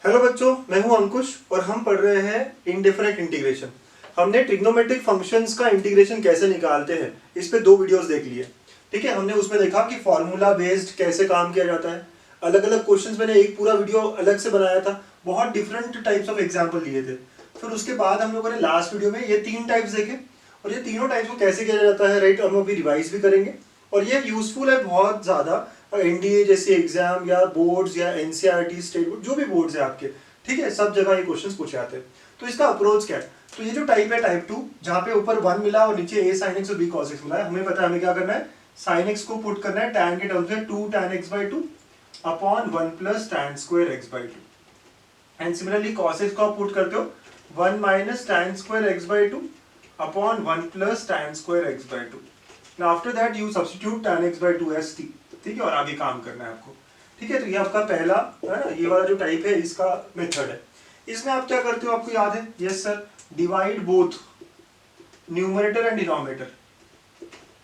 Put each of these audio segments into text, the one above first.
Hello बच्चों, मैं हूं अंकुश और हम पढ़ रहे हैं इनडेफिनेट इंटीग्रेशन। हमने ट्रिग्नोमेट्रिक फंक्शंस का इंटीग्रेशन कैसे निकालते हैं इस पे 2 वीडियोस देख लिए। ठीक है, हमने उसमें देखा कि फॉर्मूला बेस्ड कैसे काम किया जाता है। अलग अलग क्वेश्चंस मैंने एक पूरा वीडियो अलग से बनाया था, बहुत डिफरेंट टाइप्स ऑफ एग्जाम्पल लिए थे। फिर उसके बाद हम लोगों ने लास्ट वीडियो में ये 3 टाइप्स देखे और ये तीनों टाइप्स को कैसे किया जाता है, राइट, हम अभी रिवाइज भी करेंगे। और ये यूजफुल है बहुत ज़्यादा एनडीए जैसे एग्जाम या बोर्ड्स या एनसीईआरटी स्टेट बोर्ड जो भी बोर्ड्स है आपके, ठीक है, सब जगह ये क्वेश्चंस पूछे जाते हैं। तो इसका अप्रोच क्या है? तो ये जो टाइप है टाइप 2, जहाँ पे ऊपर 1 मिला और नीचे a sin x और b cos x मिला है, हमें पता है हमें क्या करना है, sin x को पुट करना है tan के टर्म्स में 2 tan x by 2 upon 1 plus tan square x by 2। And similarly cos x को आप पुट करते हो 1 minus tan square x by 2 upon 1 plus tan square x by 2। Now after that you substitute tan x by 2 as t, ठीक है, और आगे काम करना है आपको। ठीक है, तो ये आपका पहला है ना, ये वाला जो टाइप है इसका मेथड है। इसमें आप क्या करते हो, आपको याद है? Yes sir, divide both numerator and denominator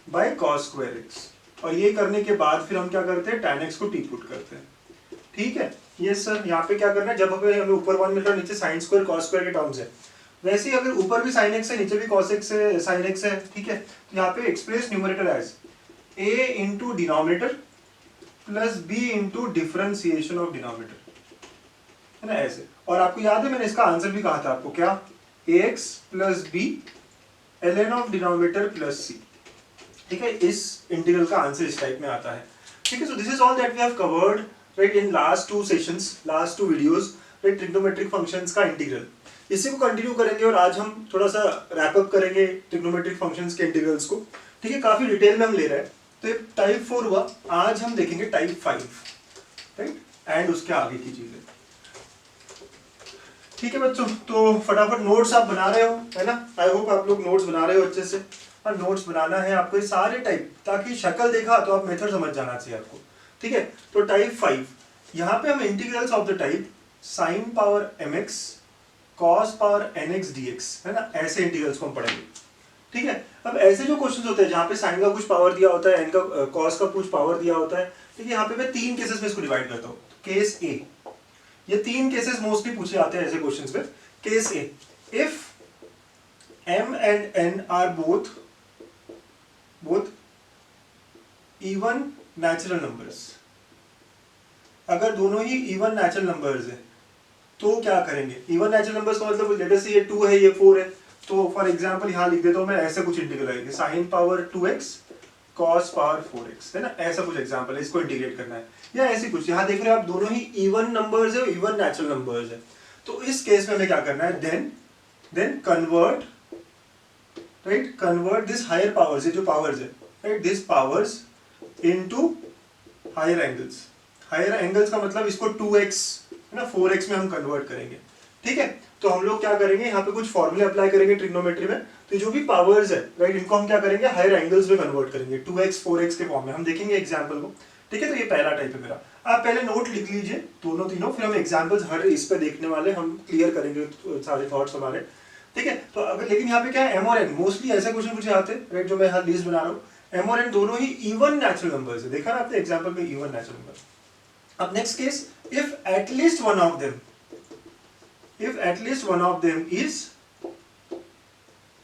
by cos square x, और ये करने के बाद फिर हम क्या करते हैं, tan x को t पुट करते हैं। ठीक है, यस सर, यहाँ पे क्या करना है, जब हमें ऊपर 1 मिला नीचे sin स्क्वायर cos स्क्वायर के टर्म्स है, वैसे ही अगर ऊपर भी sin x है नीचे भी cos x है sin x है, ठीक है, तो यहाँ पे express numerator as a into denominator plus b into differentiation of denominator, है ना, ऐसे। और आपको याद है मैंने इसका आंसर भी कहा था आपको, क्या, ax plus b ln of denominator plus c। ठीक है, इस इंटीग्रल का आंसर इस टाइप में आता है। ठीक है, so this is all that we have covered, right, in last 2 sessions, last 2 videos, right, trigonometric functions का इंटीग्रल। इसी को कंटिन्यू करेंगे और आज हम थोड़ा सा रैप अप करेंगे ट्रिग्नोमेट्रिक फंक्शंस के इंटीग्रल्स को। ठीक है, काफी डिटेल में हम ले रहे हैं। तो ये टाइप 4 हुआ, आज हम देखेंगे टाइप 5, राइट, एंड उसके आगे की चीजें। ठीक है बच्चों, तो फटाफट नोट्स आप बना रहे हो, है ना? आई होप आप लोग नोट्स बना रहे हो अच्छे से। और नोट्स बनाना है आपको ये सारे टाइप, ताकि शक्ल देखा तो आप मेथड समझ जाना चाहिए आपको। ठीक है, तो टाइप 5, यहाँ पे हम integrals of the type sine power mx cos power nx dx, है ना, ऐसे इंटीग्रल्स को हम पढ़ेंगे। ठीक है, अब ऐसे जो क्वेश्चंस होते हैं जहाँ पे साइन का कुछ पावर दिया होता है, n का cos का कुछ पावर दिया होता है, ठीक है, यहाँ पे मैं 3 केसेस में इसको डिवाइड करता हूँ। केस ए, ये 3 केसेस मोस्टली पूछे जाते हैं ऐसे क्वेश्चंस में। Case A, if m and n are both even natural numbers, अगर दोनों ही इवन नेचुरल नंबर्स है तो क्या करेंगे? इवन नेचुरल नंबर्स का मतलब लेट अस से ये 2 है ये 4 है, तो फॉर एग्जांपल यहाँ लिख देता हूँ मैं, ऐसा कुछ इंटीग्रल है sin power 2x cos power 4x, है ना, ऐसा कुछ एग्जांपल है, इसको इंटीग्रेट करना है। या ऐसे कुछ, यहाँ देख रहे हो आप दोनों ही इवन नंबर्स है, इवन नेचुरल नंबर्स है, तो इस केस में हमें क्या करना है, then convert, right, convert this higher powers, ये जो पावर्स है, right, this powers into higher angles. Higher angles का मतलब इसको 2x, है ना, 4x में हम कन्वर्ट करेंगे। ठीक है, तो हम लोग क्या करेंगे, यहाँ पे कुछ फॉर्मूले अप्लाई करेंगे ट्रिग्नोमेट्री में, तो जो भी पावर्स है, राइट, इनको हम क्या करेंगे, हायर एंगल्स में कन्वर्ट करेंगे 2x 4x के फॉर्म में। हम देखेंगे एग्जाम्पल को। ठीक है, तो ये पहला टाइप है मेरा। आप पहले नोट लिख लीजिए दोनों तीनों, फिर हम एग्जाम्पल्स हर इस पे देखने वाले, हम क्लियर करेंगे सारे थॉट्स हमारे। ठीक है, तो अगर लेकिन यहाँ पे क्या है, m और n मोस्टली ऐसे क्वेश्चन पूछे जाते हैं, राइट, जो मैं हर लिस्ट बना रहा हूँ, m और n दोनों ही इवन नेचुरल नंबर्स है। देखा ना आपने एग्जाम्पल में, इवन नेचुरल नंबर। अब next case, if at least one of them is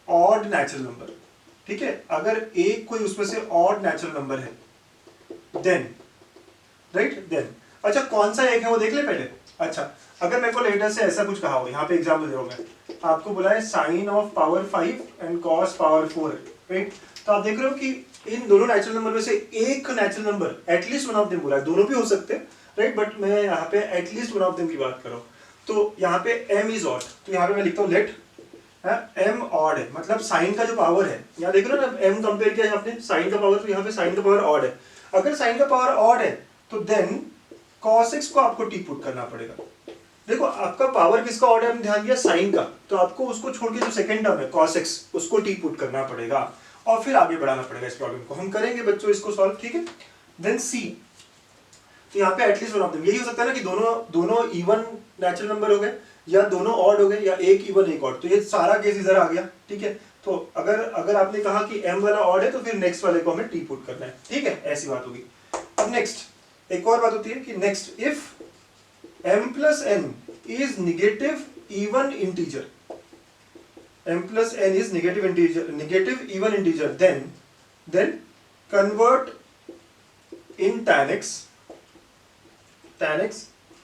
odd natural number, ठीक है, अगर एक कोई उसमें से odd natural number है, then, then, अच्छा कौन सा एक है वो देख ले पहले। अच्छा, अगर मेरे को लेटर से ऐसा कुछ कहा हो, यहाँ पे एग्जाम्पल दे रहा हूं मैं, आपको बोला है sine of power 5 and cos power 4 है, राइट, तो आप देख रहे हो कि इन दोनों नेचुरल नंबर में से एक natural number, at least one of them बोला है, दोनों भी हो सकते हैं, राइट, बट मैं यहाँ पे एटलीस्ट वन ऑफ देम की बात कर रहा हूँ। तो यहाँ पे m इज ऑड, तो यहाँ पे मैं लिखता हूँ लेट m ऑड है, मतलब साइन का जो पावर है, यहाँ देख रहे हो ना, m कंपेयर किया आपने साइन का पावर, तो यहाँ पे साइन का पावर ऑड है। अगर साइन का पावर ऑड है तो देन cos x को आपको t पुट करना पड़ेगा। देखो आपका पावर किसका ऑड है, हमने ध्यान दिया साइन का, तो आपको उसको छोड़ के जो सेकंड टर्म है cos x, उसको t पुट करना पड़ेगा और फिर आगे बढ़ाना पड़ेगा इस प्रॉब्लम को। हम करेंगे बच्चों इसको सॉल्व, ठीक है। देन c, तो यहाँ पे एटलीस्ट वन ऑफ देम, यही हो सकता है ना कि दोनों इवन नेचुरल नंबर हो गए, या दोनों ऑड हो गए, या एक इवन एक ऑड, तो ये सारा केस इधर आ गया। ठीक है, तो अगर आपने कहा कि m वाला ऑड है तो फिर नेक्स्ट वाले को हमें t पुट करना है। ठीक है, ऐसी बात होगी। अब नेक्स्ट एक और बात होती है कि next if m plus n is negative even integer, m plus n is negative even integer, then convert in tan x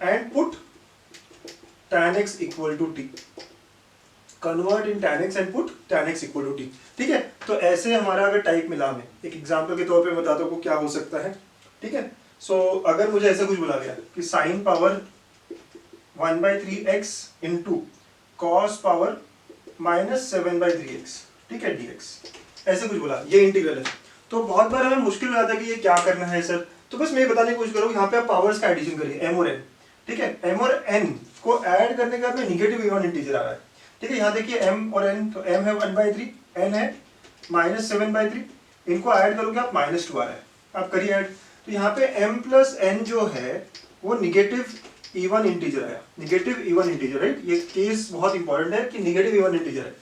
and put tan x equal to t. Convert in tan x and put tan x equal to t. ठीक है, तो ऐसे हमारा अगर type मिला, हमें एक example के तौर पे बताता हूँ क्या हो सकता है. ठीक है, सो अगर मुझे ऐसा कुछ बोला गया कि sine power 1/3x into cos power -7/3x, ठीक है, dx, ऐसे कुछ बोला, ये इंटीग्रल है. तो बहुत बार हमें मुश्किल हो जाता है कि ये क्या करना है सर. तो बस मैं ये बताने की कोशिश करूँ, यहाँ पे आप पावर्स का एडिशन करिए, m और n. ठीक है, m और n को ऐड करने के बाद में निगेटिव इवन इंटीजर आ रहा है. ठीक है, यहाँ देखिए m और n, तो m है 1/3, n है -7/3, इनको ऐड करोगे आप -2 आ रहा है, आप करिए ऐड. तो यहाँ पे m प्लस n जो है वो निगेटिव इवन इंटीजर है, निगेटिव इवन इंटीजर, राइट. ये केस बहुत इंपॉर्टेंट है कि निगेटिव इवन इंटीजर है.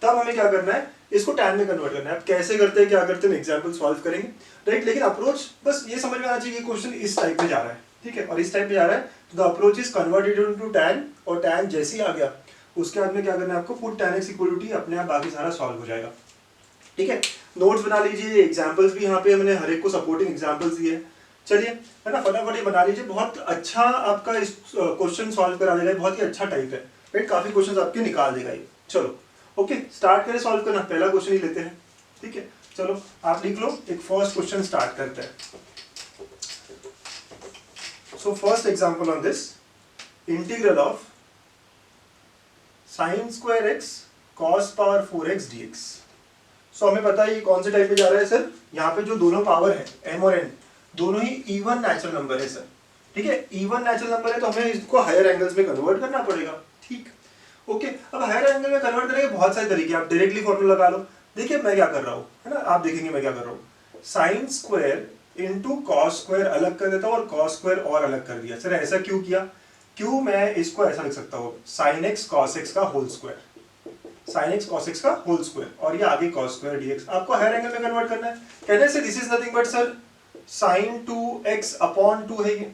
तब हमें क्या करना है, इसको tan में कन्वर्ट करना है. आप कैसे करते हैं, क्या करते हैं, एग्जाम्पल सॉल्व करेंगे, राइट. लेकिन अप्रोच बस ये समझ में आना चाहिए कि क्वेश्चन इस टाइप में जा रहा है. ठीक है, और इस टाइप में जा रहा है, तो the approach is converted into tan, और tan जैसे ही आ गया उसके बाद में क्या करना है आपको, put tan x equal to t, अपने आप बाकी सारा सॉल्व हो जाएगा. ठीक है, नोट्स बना लीजिए, एग्जांपल्स भी यहाँ पे मैंने हर एक को सपोर्टिंग एग्जांपल्स दिए हैं. चलिए, है ना, फटाफट ये बना लीजिए. बहुत अच्छा आपका इस क्वेश्चन सॉल्व करा देगा, बहुत ही अच्छा टाइप है, राइट. काफी क्वेश्चंस आपके निकाल देगा ये. चलो ओके, स्टार्ट करें सॉल्व करना. पहला क्वेश्चन ही लेते हैं. ठीक है, चलो आप लिख लो, एक फर्स्ट क्वेश्चन स्टार्ट करते हैं. So first example on this, integral of sine square x cos power 4x dx. सो हमें पता है ये कौन से टाइप में जा रहा है सर. यहाँ पे जो दोनों पावर है m और n, दोनों ही इवन नेचुरल नंबर है सर. ठीक है, इवन नेचुरल नंबर है, तो हमें इसको हायर एंगल्स में कन्वर्ट करना पड़ेगा. ठीक, ओके. अब हायर एंगल में कन्वर्ट करने के बहुत सारे तरीके, आप डायरेक्टली फॉर्मूला लगा लो. देखिए मैं क्या कर रहा हूँ, है ना, आप देखेंगे मैं क्या कर रहा हूँ. Sine square into cos square अलग कर देता हूँ और कॉस स्क्वायर और अलग कर दिया. सर ऐसा क्यों किया, क्यों मैं इसको ऐसा लिख सकता हूँ, साइन एक्स कॉस एक्स का whole square, sine x cos x का होल स्क्वायर, और ये आगे कॉस स्क्वायर dx. आपको हायर एंगल में कन्वर्ट करना है. कहने से this is nothing but sir sine 2x upon 2 है ये.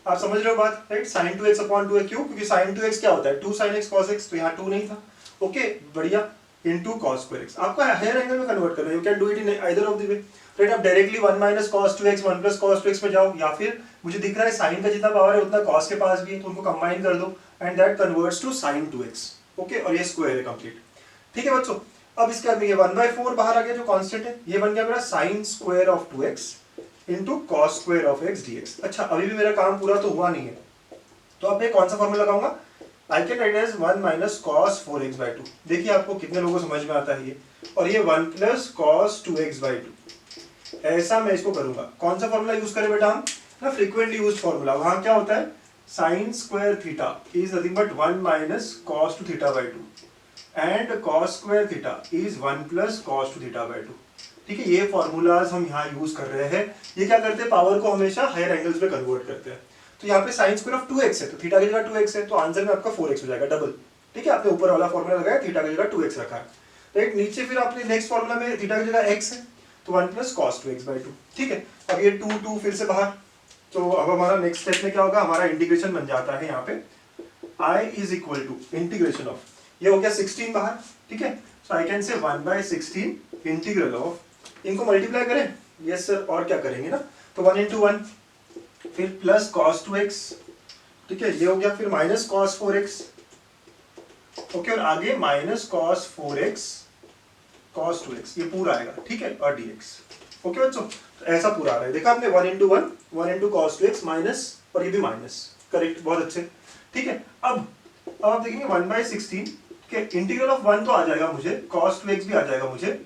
आप समझ रहे हो बात, राइट. साइन 2x अपॉन 2 है, क्यों, क्योंकि साइन 2x क्या होता है, 2 sin x cos x, तो यहाँ 2 नहीं था. ओके, बढ़िया. इनटू cos स्क्वायर x, आपको हायर एंगल में कन्वर्ट करना है. You can do it in either of the way, right. आप directly 1 minus cos 2x 1 plus cos 2x में जाओ, या फिर मुझे दिख रहा है साइन का जितना पावर है उतना cos के पास भी है, तो उनको कंबाइन कर दो and that converts to sin 2x. Okay, और ये स्क्वायर है कंप्लीट. ठीक है बच्चों, अब इसके बाद में ये 1/4 बाहर आ गया जो कांस्टेंट है, ये बन गया मेरा sin square of 2x into cos square of x dx. अच्छा, अभी भी मेरा काम पूरा तो हुआ नहीं है, तो अब मैं कौन सा फॉर्मूला लगाऊंगा, I can write as 1 minus cos 4x/2. देखिए आपको कितने लोगों को समझ में आता है ये, और ये 1 प्लस cos 2x/2. ऐसा मैं इसको करूंगा. कौन सा फॉर्मूला यूज करें बेटा हम, ना फ्रीक्वेंटली यूज्ड फॉर्मूला. वहां क्या होता है, sin square theta is nothing but 1 minus cos 2 थीटा/2 and cos square theta is 1 plus cos 2 थीटा/2. ठीक है, ये फॉर्मूलाज हम यहाँ यूज कर रहे हैं. ये क्या करते हैं, पावर को हमेशा हायर एंगल्स में कन्वर्ट करते हैं. तो यहाँ पे साइन स्क्वायर ऑफ 2x है, तो थीटा की जगह 2x है, तो आंसर में आपका 4x हो जाएगा, डबल. ठीक है, आपने ऊपर वाला फॉर्मूला लगाया, थीटा की जगह 2x रखा है, राइट. नीचे फिर आपने नेक्स्ट फॉर्मूला में थीटा की जगह x है, तो 1 प्लस cos 2x/2. ठीक है, अब ये 2 फिर से बाहर. तो अब हमारा नेक्स्ट स्टेप में क्या होगा, हमारा इंटीग्रेशन बन जाता है. यहाँ पे I is equal to integration of, ये हो गया 16 बाहर. ठीक है, सो I can say 1/16 integral of, इनको मल्टीप्लाई करें, यस सर, और क्या करेंगे ना, तो 1 into 1 फिर प्लस cos 2x. ठीक है, ये हो गया, फिर माइनस cos 4x. ओके, और आगे minus cos 4x cos 2x, ये पूरा आएगा. ठीक है, और dx. ओके बच्चों, तो ऐसा पूरा आ रहा है. देखा आपने 1 into 1 1 into cos 2x minus, और ये भी माइनस, करेक्ट, बहुत अच्छे. ठीक है, अब आप देखेंगे 1/16 के इंटीग्रल ऑफ 1 तो आ जाएगा मुझे, cos 2x भी आ जाएगा मुझे,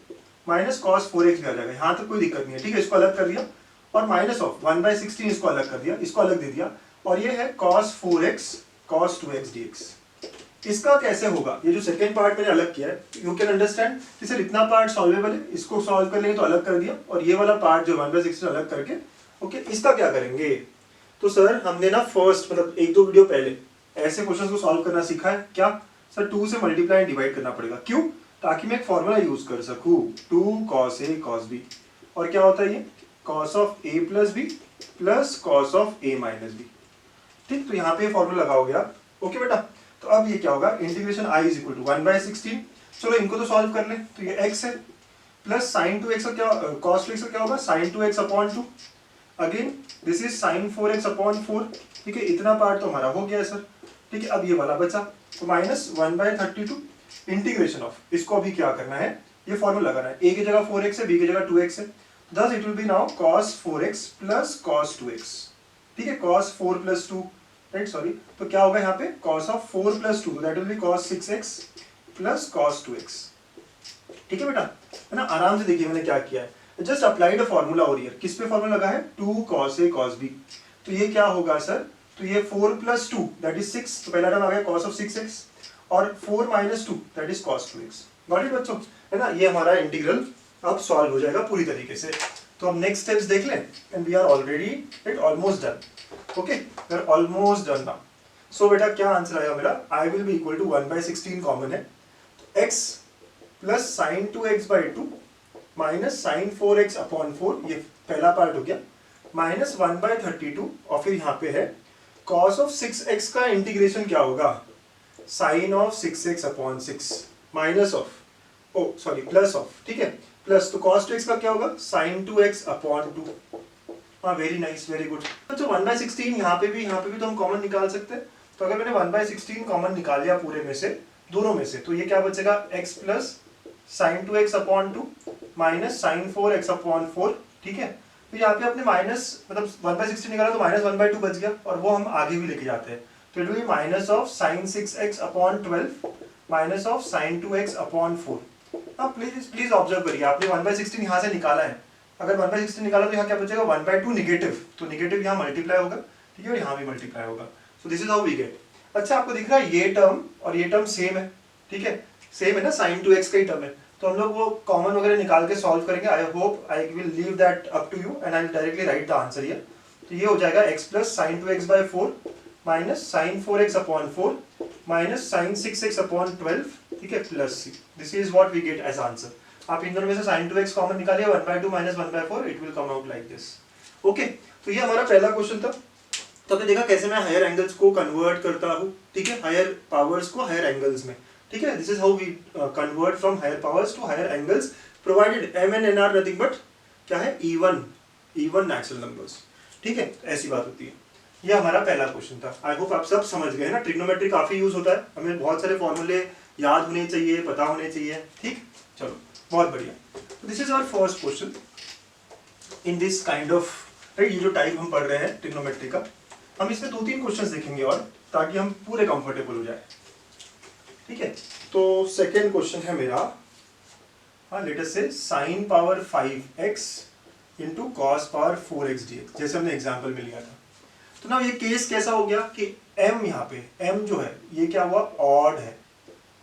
माइनस cos 4x भी आ जाएगा. यहाँ तक कोई दिक्कत नहीं है. ठीक है, इसको अलग कर दिया, और माइनस ऑफ 1/16 इसको अलग कर दिया, इसको अलग दे दिया, और ये है cos 4x cos 2x dx. इसका कैसे होगा, ये जो सेकेंड पार्ट मैंने अलग किया है, यू कैन अंडरस्टैंड कि सर इतना पार्ट सॉल्वेबल है, इसको सॉल्व कर लेंगे तो अलग कर दिया, और ये वाला पार्ट जो 1/16 अलग करके, ओके, इसका क्या करेंगे. तो सर हमने ना फर्स्ट मतलब 1-2 वीडियो पहले ऐसे क्वेश्चन को सॉल्व करना सीखा है. क्या सर, 2 से मल्टीप्लाई एंड डिवाइड करना पड़ेगा. क्यों, ताकि मैं एक फॉर्मूला यूज कर सकूं, 2 cos a cos b, और क्या होता है ये cos of a plus b plus cos of a minus b. ठीक, तो यहाँ पे फॉर्मूला लगाओगे आप, ओके बेटा, तो अब ये क्या होगा, integration i is equal to 1/16। चलो इनको तो सॉल्व कर लें, तो ये x है प्लस साइन 2x का क्या, कॉस 2x का क्या होगा, sine 2x upon 2, again this is sine 4x upon 4। ठीक है, इतना पार्ट तो हमारा हो गया है सर। ठीक है, अब ये वाला बचा, तो माइनस 1/32 इंटीग्रेशन ऑफ, इसको अभी क्या करना है, ये फॉर्मूला लगाना है, a की जगह 4x है, b की जगह 2x है, thus it will be now cos 4x plus cos 2x। ठीक है, cos 4 plus 2, राइट, सॉरी, तो क्या होगा यहाँ पे cos of 4 plus 2, that will be cos 6x plus cos 2x। ठीक है बेटा, है ना, आराम से देखिए मैंने क्या किया है, just applied a formula over here. किस पे फॉर्मूला लगा है, 2 cos a cos b, तो ये क्या होगा सर, तो ये 4 plus 2 that is 6, तो पहला टर्म आ गया cos of 6x, और 4 minus 2 that is cos 2x। Got it बच्चों, है ना, ये हमारा इंटीग्रल अब सॉल्व हो जाएगा पूरी तरीके से। तो अब नेक्स्ट स्टेप्स देख लें, and we are already it almost done. Okay, we are almost done now. So बेटा क्या आंसर आएगा मेरा, I will be equal to 1/16 common है, तो x plus sine 2x/2 minus sine 4x upon 4, ये पहला पार्ट हो गया, माइनस 1/32, और फिर यहाँ पे है cos ऑफ 6x का इंटीग्रेशन क्या होगा, sine of 6x upon 6 minus of, oh sorry plus of, ठीक है, प्लस, तो cos 2x का क्या होगा, साइन 2x अपॉन 2। हाँ, वेरी नाइस, वेरी गुड। तो 1/16 यहाँ पे भी तो हम कॉमन निकाल सकते हैं, तो अगर मैंने 1/16 कॉमन निकाल लिया पूरे में से, दोनों में से, तो ये क्या बचेगा, x plus sine 2x upon 2 minus sine 4x upon 4। ठीक है, तो यहाँ पे अपने माइनस, मतलब 1/16 निकाला तो माइनस 1/2 बच गया, और वो हम आगे भी लेके जाते हैं, तो it will be minus of sign 6x upon 12 minus of sign 2x upon 4। अब प्लीज ऑब्जर्व करिए, आपने 1/16 यहाँ से निकाला है, अगर 1/16 निकाला तो यहाँ क्या बचेगा, 1/2 निगेटिव, तो निगेटिव यहाँ मल्टीप्लाई होगा, ठीक है, और यहाँ भी मल्टीप्लाई होगा, so this is how we get. अच्छा, आपको दिख रहा है ये टर्म और ये टर्म सेम है, ठीक है, सेम है ना, साइन 2x का ही टर्म है, तो हम लोग वो कॉमन वगैरह निकाल के सॉल्व करेंगे। I hope I will leave that up to you and I will directly write the answer here. तो ये हो जाएगा x plus sine 2x/4 minus sine 4x upon 4 minus sine 6x upon 12, ठीक है, plus c। This is what we get as answer. आप इन दोनों में से sin 2x कॉमन निकालिए, 1/2 minus 1/4, it will come out like this. Okay, तो ये हमारा पहला क्वेश्चन था। तो आपने देखा कैसे मैं हायर एंगल्स को कन्वर्ट करता हूँ, ठीक है, हायर पावर्स को हायर एंगल्स में, ठीक है, this is how we convert from higher powers to higher angles, provided m and n are nothing but क्या है, even नेचुरल नंबर्स। ठीक है, ऐसी बात होती है। ये हमारा पहला क्वेश्चन था। आई होप आप सब समझ गए ना, ट्रिग्नोमेट्री काफी यूज होता है, हमें बहुत सारे फॉर्मूले याद होने चाहिए, पता होने चाहिए। ठीक, चलो बहुत बढ़िया। तो this is our first question in this kind of, right, ये जो टाइप हम पढ़ रहे हैं ट्रिग्नोमेट्री का, हम इसमें 2-3 क्वेश्चंस देखेंगे और, ताकि हम पूरे कंफर्टेबल हो जाए। ठीक है, तो सेकेंड क्वेश्चन है मेरा, हाँ, लेट अस से sin power 5x into cos power 4x dx, जैसे हमने एग्जाम्पल में लिया था। तो ना ये केस कैसा हो गया कि m, यहाँ पे m जो है ये क्या हुआ, ऑड है,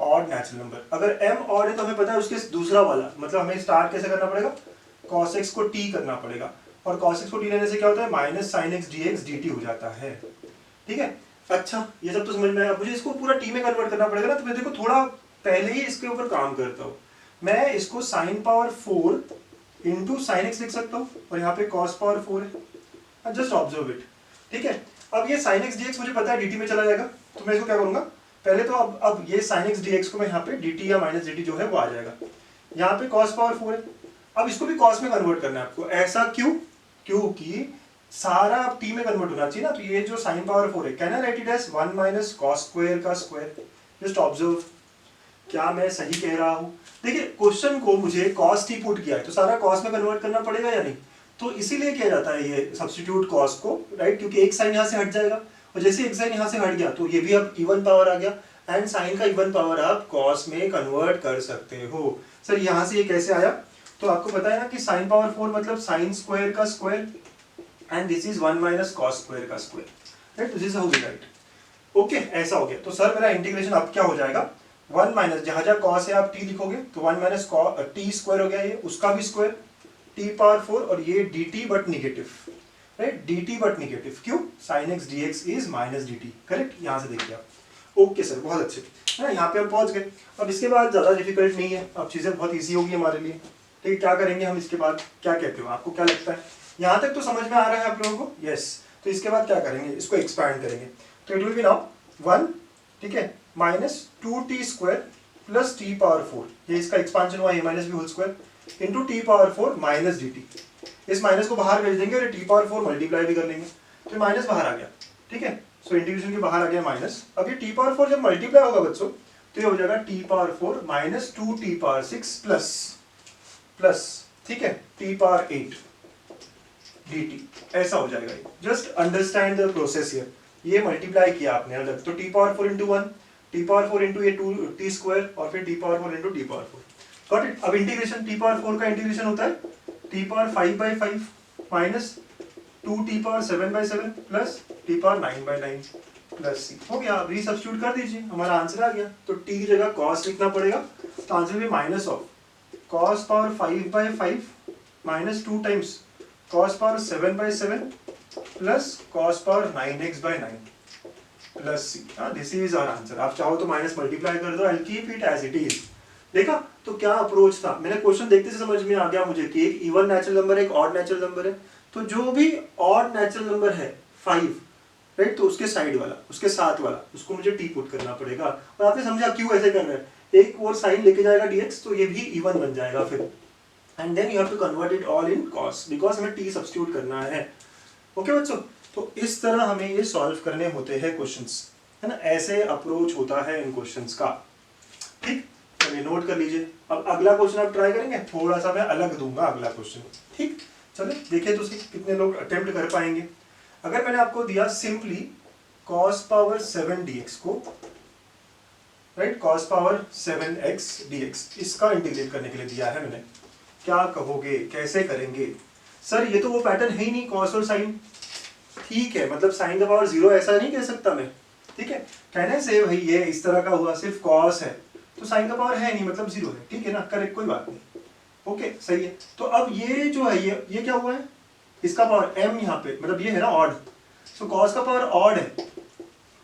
ऑड नेचुरल नंबर। अगर m ऑड है तो हमें पता है उसके दूसरा वाला, मतलब हमें स्टार्ट कैसे करना पड़ेगा, cos x को t करना पड़ेगा, और cos x को t लेने से क्या होता है, minus sine x dx dt हो जाता है। ठीक है, अच्छा ये सब तो समझ में आया, मुझे इसको पूरा t में कन्वर्ट करना पड़ेगा ना, तो मैं देखो थोड़ा पहले ही इसके ऊपर काम करता हूँ। मैं इसको sign power 4 into sine x लिख सकता हूँ, और यहाँ पे cos पावर 4 है, जस्ट ऑब्जर्व इट। ठीक है, अब ये sin x dx मुझे पता है dt में चला जाएगा, तो मैं इसको क्या करूंगा, पहले तो अब ये sin x dx को मैं यहाँ पे dt या माइनस dt जो है वो आ जाएगा, यहाँ पे cos पावर 4 है, अब इसको भी cos में कन्वर्ट करना है आपको। ऐसा क्यों, क्योंकि सारा अब t में कन्वर्ट होना चाहिए ना, तो ये जो sin पावर 4 है, can I write it as 1 minus cos square का स्क्वायर। जस्ट ऑब्जर्व, क्या मैं सही कह रहा हूँ। देखिए क्वेश्चन को मुझे cos t पुट किया है, तो सारा cos में कन्वर्ट करना पड़ेगा या नहीं, तो इसीलिए किया जाता है ये सब्स्टिट्यूट cos को, राइट, क्योंकि एक साइन यहाँ से हट जाएगा, और जैसे एक साइन यहाँ से हट गया तो ये भी अब इवन पावर आ गया, एंड साइन का इवन पावर आप cos में कन्वर्ट कर सकते हो। सर यहाँ से ये कैसे आया, तो आपको पता है ना कि साइन पावर 4 मतलब साइन स्क्वायर का square, and this is 1 minus cos square का square, right, this is how we write. Okay, ऐसा हो गया। तो सर मेरा इंटीग्रेशन अब क्या हो जाएगा, 1 माइनस, जहां जहां cos है आप t लिखोगे, तो 1 माइनस t स्क्वायर हो गया, ये उसका भी स्क्वायर t पावर 4, और ये dt but negative, right, dt but negative, क्यों, sin x dx is minus dt, correct, यहां से देखिए आप। ओके सर, बहुत अच्छे, है ना, यहाँ पे हम पहुंच गए। अब इसके बाद ज्यादा डिफिकल्ट नहीं है, अब चीजें बहुत ईजी होगी हमारे लिए। ठीक, क्या करेंगे हम इसके बाद, क्या कहते हो, आपको क्या लगता है, यहाँ तक तो समझ में आ रहा है आप लोगों को, यस। तो इसके बाद क्या करेंगे, इसको एक्सपैंड करेंगे, तो इट विल बी नाउ 1 ठीक है, minus 2t² plus T power 4, ये इसका एक्सपांशन हुआ a minus b whole square into t power 4 minus dt। इस माइनस को बाहर भेज देंगे और टी पावर 4 मल्टीप्लाई भी कर लेंगे, तो माइनस बाहर आ गया। ठीक है, सो इंटीग्रेशन के बाहर आ गया माइनस। अब ये टी पावर 4 जब मल्टीप्लाई होगा बच्चों तो ये हो जाएगा T power 4 minus 2t power 6 plus, ठीक है, टी पावर 8 dt, ऐसा हो जाएगा। Just understand the process here. ये मल्टीप्लाई किया आपने अलग, तो T power 4 into 1, T power 4 into ये 2t² और फिर T power 4 into t power 4। Got it. अब इंटीग्रेशन टी पावर 4 का इंटीग्रेशन होता है T power 5/5 minus 2t power 7/7 plus T power 9/9 plus c। हो गया, अब रीसब्स्टिट्यूट कर दीजिए, हमारा आंसर आ गया। तो t की जगह cos लिखना पड़ेगा, तो आंसर भी minus of cos power 5/5 minus 2 times cos power 7/7 plus cos power 9x/9 plus c। This is our answer. आप चाहो तो माइनस मल्टीप्लाई कर दो, I will keep it as it is. देखा तो क्या अप्रोच था, मैंने क्वेश्चन देखते से समझ में आ गया मुझे कि एक इवन नेचुरल नंबर है, एक ऑड नेचुरल नंबर है। तो जो भी ऑड नेचुरल नंबर है 5, राइट, तो उसके साइड वाला, उसके साथ वाला, उसको मुझे टी पुट करना पड़ेगा। और आपने समझा क्यों ऐसे कर रहे हैं, एक और साइन लेके जाएगा dx, तो ये भी इवन बन जाएगा फिर। And then you have to convert it all in cos, because हमें t सब्स्टिट्यूट करना है। ओके बच्चों, तो इस तरह हमें ये सॉल्व करने होते हैं क्वेश्चंस, है ना, ऐसे अप्रोच होता है इन क्वेश्चंस का। ठीक, चलिए नोट कर लीजिए। अब अगला क्वेश्चन आप ट्राई करेंगे, थोड़ा सा मैं अलग दूंगा अगला क्वेश्चन। ठीक, चलिए देखिए तो कितने लोग अटेम्प्ट कर पाएंगे। अगर मैंने आपको दिया सिंपली cos पावर 7 dx को, right, cos power 7x dx, इसका इंटीग्रेट करने के लिए दिया है मैंने, क्या कहोगे, कैसे करेंगे? सर ये तो वो पैटर्न है ही नहीं, cos और sin। ठीक है, मतलब sin का पावर 0 ऐसा नहीं कह सकता मैं। ठीक है, कहने से भाई ये इस तरह का हुआ, सिर्फ cos है तो sin का पावर है नहीं, मतलब 0 है। ठीक है ना, करेक्ट, कोई बात नहीं। ओके, सही है। तो अब ये जो है ये क्या हुआ है, इसका पावर m यहाँ पे, मतलब ये है ना ऑड, सो cos का पावर ऑड है,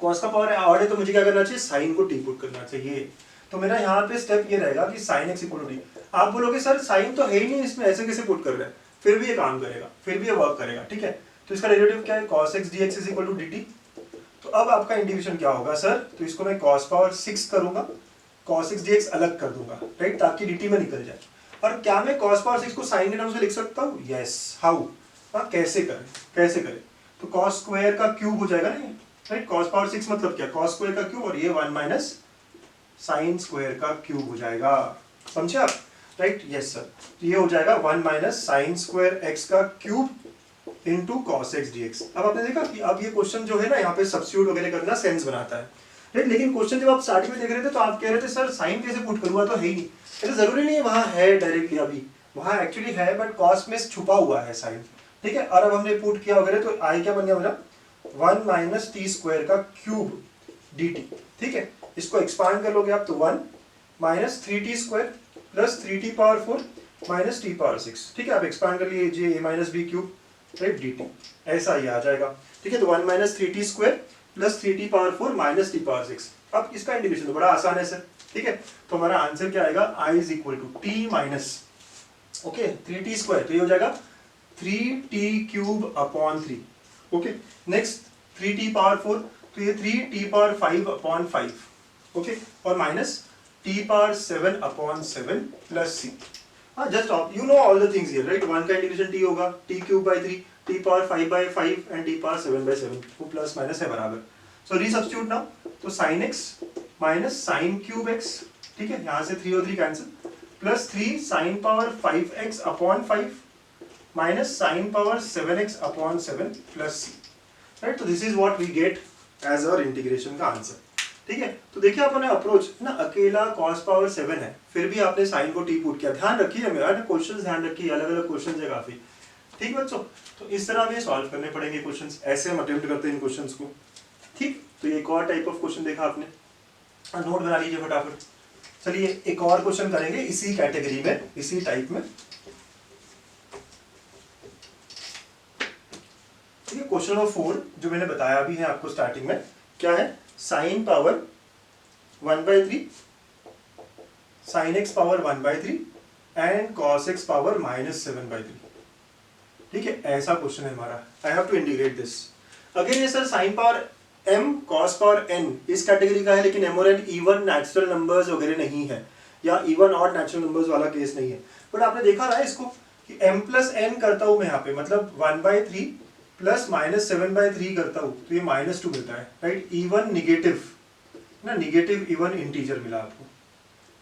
cos का पावर ऑड है, तो मुझे क्या करना चाहिए, sin को t पुट करना चाहिए। तो मेरा यहाँ पे स्टेप ये रहेगा कि sin x equal to t। आप बोलोगे सर sin तो है ही नहीं इसमें, ऐसे कैसे पुट कर रहे हैं? फिर भी ये काम करेगा, फिर भी ये वर्क करेगा। ठीक है, तो इसका डेरिवेटिव क्या है, cos x dx is equal to dt। तो अब आपका इंटीग्रेशन क्या होगा सर, तो इसको मैं cos पावर 6 करूंगा, cos x dx अलग कर दूंगा, राइट, ताकि dt में निकल जाए। और क्या मैं cos पावर 6 को sin के टर्म्स में लिख सकता हूँ? यस, हाउ, कैसे करें? तो cos स्क्वायर का क्यूब हो जाएगा ना, राइट, cos पावर 6 मतलब क्या, cos स्क्वायर का क्यूब, और ये 1 माइनस sin स्क्वायर का क्यूब हो जाएगा। समझे आप? Right, yes sir. तो ये हो जाएगा 1 माइनस sin स्क्वायर x का cube into cos x dx। अब आपने देखा कि अब ये क्वेश्चन जो है ना, यहाँ पे सब्स्टिट्यूट वगैरह करना सेंस बनाता है, राइट। लेकिन क्वेश्चन जब आप स्टार्टिंग में देख रहे थे तो आप कह रहे थे सर साइन कैसे पुट करूंगा, तो है ही नहीं। ऐसा जरूरी नहीं है वहां है डायरेक्टली, अभी वहां एक्चुअली है, बट कॉस में छुपा हुआ है साइन। ठीक है, और अब हमने पुट किया वगैरह, तो आई क्या बन गया मेरा, 1 माइनस टी स्क्वायर का क्यूब dt। ठीक है, इसको एक्सपांड कर लोगे आप तो 1 minus 3t square plus 3t power 4 minus t power 6। ठीक है, आप एक्सपांड कर लीजिए a minus b cube, right, dt, ऐसा ही आ जाएगा। ठीक है, तो 1 minus 3t square plus 3t power 4 minus t power 6। अब इसका इंटीग्रेशन तो बड़ा आसान है सर। ठीक है, तो हमारा आंसर क्या आएगा, i is equal to t minus, okay, 3t square, तो ये हो जाएगा 3t cube upon 3। Okay, next 3t power 4, तो ये 3t पावर 5 अपॉन 5। ओके, और minus t power 7 upon 7 plus c। हाँ, just you know all the things here, right. 1 का integration t होगा, t cube by 3, t power 5 by 5 and t power 7 by 7, वो plus minus है बराबर। So resubstitute now, तो sin x minus sine cube x, ठीक है, यहाँ से 3 और 3 cancel, plus 3 sine power 5x upon 5 minus sine power 7x upon 7 plus c, right. तो this is what we get as our integration का answer. ठीक है, तो देखिए आपने अप्रोच ना, अकेला cos पावर 7 है, फिर भी आपने साइन को t पुट किया। ध्यान रखिए मेरा क्वेश्चन, ध्यान रखिए, अलग अलग क्वेश्चन है काफी। ठीक बच्चों, तो इस तरह हमें सॉल्व करने पड़ेंगे क्वेश्चंस, ऐसे हम अटेम्प्ट करते हैं इन क्वेश्चंस को। ठीक, तो ये एक और टाइप ऑफ क्वेश्चन देखा आपने, नोट बना लीजिए फटाफट। चलिए एक और क्वेश्चन करेंगे इसी कैटेगरी में, इसी टाइप में। ठीक है, क्वेश्चन नंबर 4 जो मैंने बताया भी है आपको स्टार्टिंग में, क्या है, sine power 1/3, sine x power 1/3 and cos x power -7/3। ठीक है, ऐसा क्वेश्चन है हमारा। I have to integrate this. Again ये sir sine power m cos power n इस कैटेगरी का है, लेकिन m और n इवन नेचुरल नंबर्स वगैरह नहीं है, या इवन ऑड नेचुरल नंबर्स वाला केस नहीं है। बट आपने देखा ना इसको कि m प्लस n करता हूँ मैं यहाँ पे, मतलब 1/3 प्लस -7/3 करता हूँ तो ये -2 मिलता है, राइट। इवन निगेटिव ना, निगेटिव इवन इंटीजर मिला आपको,